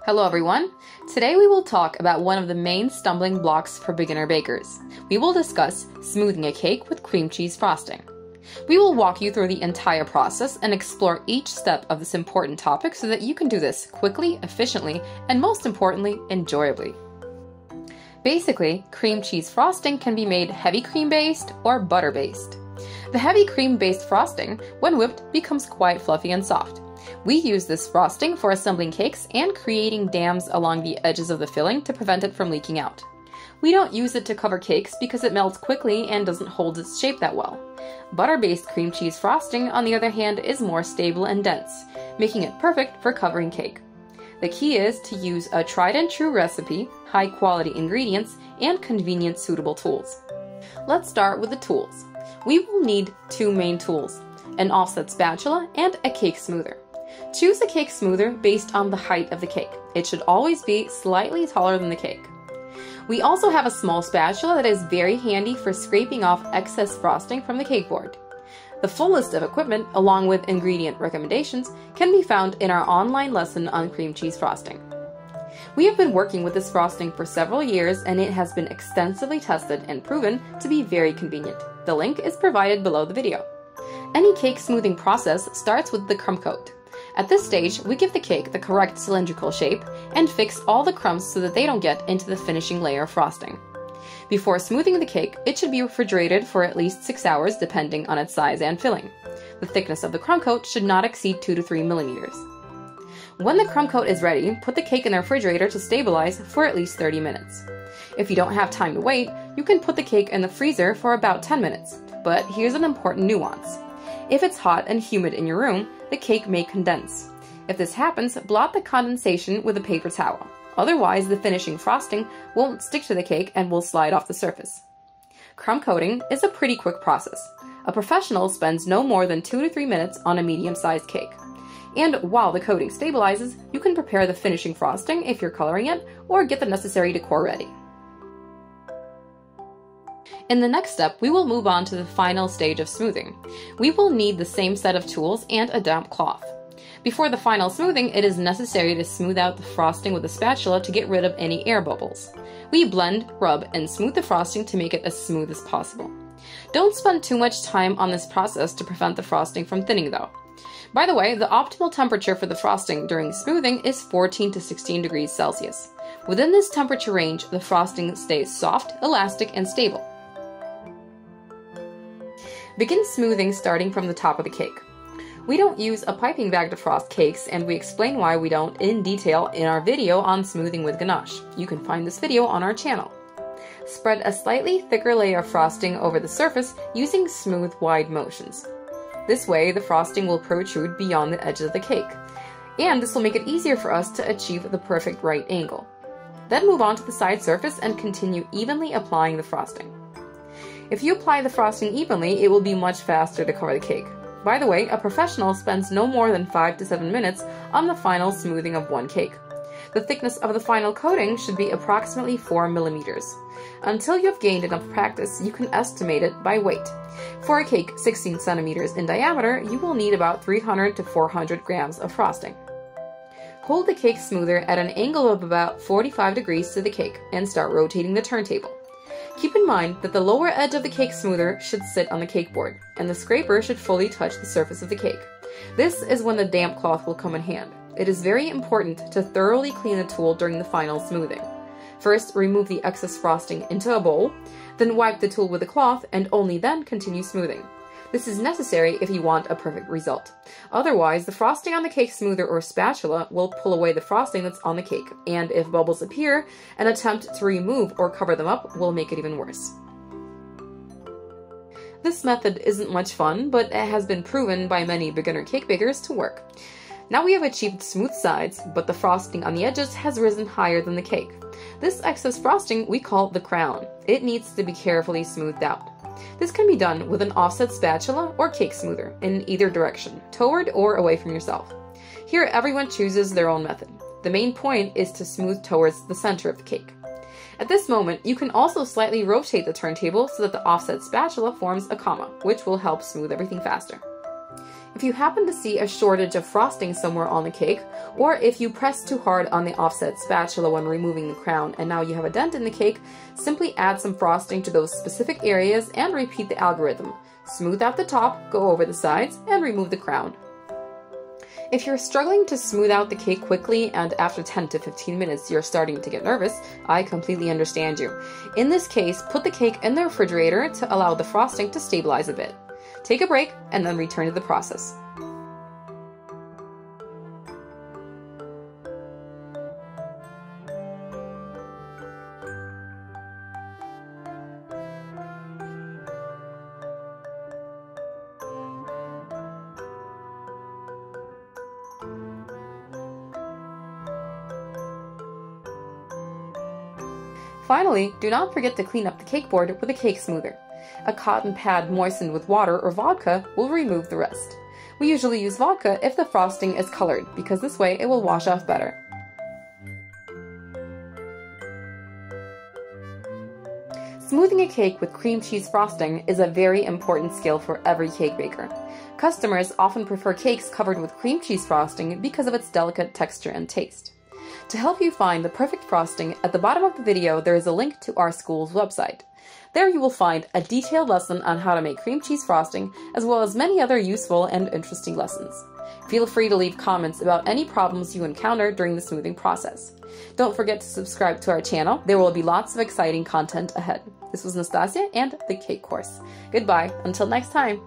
Hello everyone! Today we will talk about one of the main stumbling blocks for beginner bakers. We will discuss smoothing a cake with cream cheese frosting. We will walk you through the entire process and explore each step of this important topic so that you can do this quickly, efficiently, and most importantly, enjoyably. Basically, cream cheese frosting can be made heavy cream based or butter based. The heavy cream based frosting, when whipped, becomes quite fluffy and soft. We use this frosting for assembling cakes and creating dams along the edges of the filling to prevent it from leaking out. We don't use it to cover cakes because it melts quickly and doesn't hold its shape that well. Butter-based cream cheese frosting, on the other hand, is more stable and dense, making it perfect for covering cake. The key is to use a tried-and-true recipe, high-quality ingredients, and convenient suitable tools. Let's start with the tools. We will need two main tools, an offset spatula and a cake smoother. Choose a cake smoother based on the height of the cake. It should always be slightly taller than the cake. We also have a small spatula that is very handy for scraping off excess frosting from the cake board. The full list of equipment, along with ingredient recommendations, can be found in our online lesson on cream cheese frosting. We have been working with this frosting for several years and it has been extensively tested and proven to be very convenient. The link is provided below the video. Any cake smoothing process starts with the Crumbcoat. At this stage, we give the cake the correct cylindrical shape and fix all the crumbs so that they don't get into the finishing layer of frosting. Before smoothing the cake, it should be refrigerated for at least 6 hours depending on its size and filling. The thickness of the Crumbcoat should not exceed 2 to 3 millimeters. When the Crumbcoat is ready, put the cake in the refrigerator to stabilize for at least 30 minutes. If you don't have time to wait, you can put the cake in the freezer for about 10 minutes. But here's an important nuance. If it's hot and humid in your room, the cake may condense. If this happens, blot the condensation with a paper towel. Otherwise, the finishing frosting won't stick to the cake and will slide off the surface. Crumb coating is a pretty quick process. A professional spends no more than 2 to 3 minutes on a medium-sized cake. And while the coating stabilizes, you can prepare the finishing frosting if you're coloring it, or get the necessary decor ready. In the next step, we will move on to the final stage of smoothing. We will need the same set of tools and a damp cloth. Before the final smoothing, it is necessary to smooth out the frosting with a spatula to get rid of any air bubbles. We blend, rub, and smooth the frosting to make it as smooth as possible. Don't spend too much time on this process to prevent the frosting from thinning though. By the way, the optimal temperature for the frosting during smoothing is 14 to 16 degrees Celsius. Within this temperature range, the frosting stays soft, elastic, and stable. Begin smoothing starting from the top of the cake. We don't use a piping bag to frost cakes, and we explain why we don't in detail in our video on smoothing with ganache. You can find this video on our channel. Spread a slightly thicker layer of frosting over the surface using smooth, wide motions. This way, the frosting will protrude beyond the edges of the cake, and this will make it easier for us to achieve the perfect right angle. Then move on to the side surface and continue evenly applying the frosting. If you apply the frosting evenly, it will be much faster to cover the cake. By the way, a professional spends no more than 5 to 7 minutes on the final smoothing of one cake. The thickness of the final coating should be approximately 4 millimeters. Until you have gained enough practice, you can estimate it by weight. For a cake 16 centimeters in diameter, you will need about 300 to 400 grams of frosting. Hold the cake smoother at an angle of about 45 degrees to the cake and start rotating the turntable. Keep in mind that the lower edge of the cake smoother should sit on the cake board, and the scraper should fully touch the surface of the cake. This is when the damp cloth will come in hand. It is very important to thoroughly clean the tool during the final smoothing. First, remove the excess frosting into a bowl, then wipe the tool with a cloth, and only then continue smoothing. This is necessary if you want a perfect result. Otherwise, the frosting on the cake smoother or spatula will pull away the frosting that's on the cake, and if bubbles appear, an attempt to remove or cover them up will make it even worse. This method isn't much fun, but it has been proven by many beginner cake bakers to work. Now we have achieved smooth sides, but the frosting on the edges has risen higher than the cake. This excess frosting we call the crown. It needs to be carefully smoothed out. This can be done with an offset spatula or cake smoother in either direction, toward or away from yourself. Here everyone chooses their own method. The main point is to smooth towards the center of the cake. At this moment, you can also slightly rotate the turntable so that the offset spatula forms a comma, which will help smooth everything faster. If you happen to see a shortage of frosting somewhere on the cake, or if you press too hard on the offset spatula when removing the crown and now you have a dent in the cake, simply add some frosting to those specific areas and repeat the algorithm. Smooth out the top, go over the sides, and remove the crown. If you're struggling to smooth out the cake quickly and after 10 to 15 minutes you're starting to get nervous, I completely understand you. In this case, put the cake in the refrigerator to allow the frosting to stabilize a bit. Take a break and then return to the process. Finally, do not forget to clean up the cake board with a cake smoother. A cotton pad moistened with water or vodka will remove the rest. We usually use vodka if the frosting is colored, because this way it will wash off better. Smoothing a cake with cream cheese frosting is a very important skill for every cake baker. Customers often prefer cakes covered with cream cheese frosting because of its delicate texture and taste. To help you find the perfect frosting, at the bottom of the video there is a link to our school's website. There you will find a detailed lesson on how to make cream cheese frosting, as well as many other useful and interesting lessons. Feel free to leave comments about any problems you encounter during the smoothing process. Don't forget to subscribe to our channel. There will be lots of exciting content ahead. This was Nastasia and the Cake Course. Goodbye, until next time.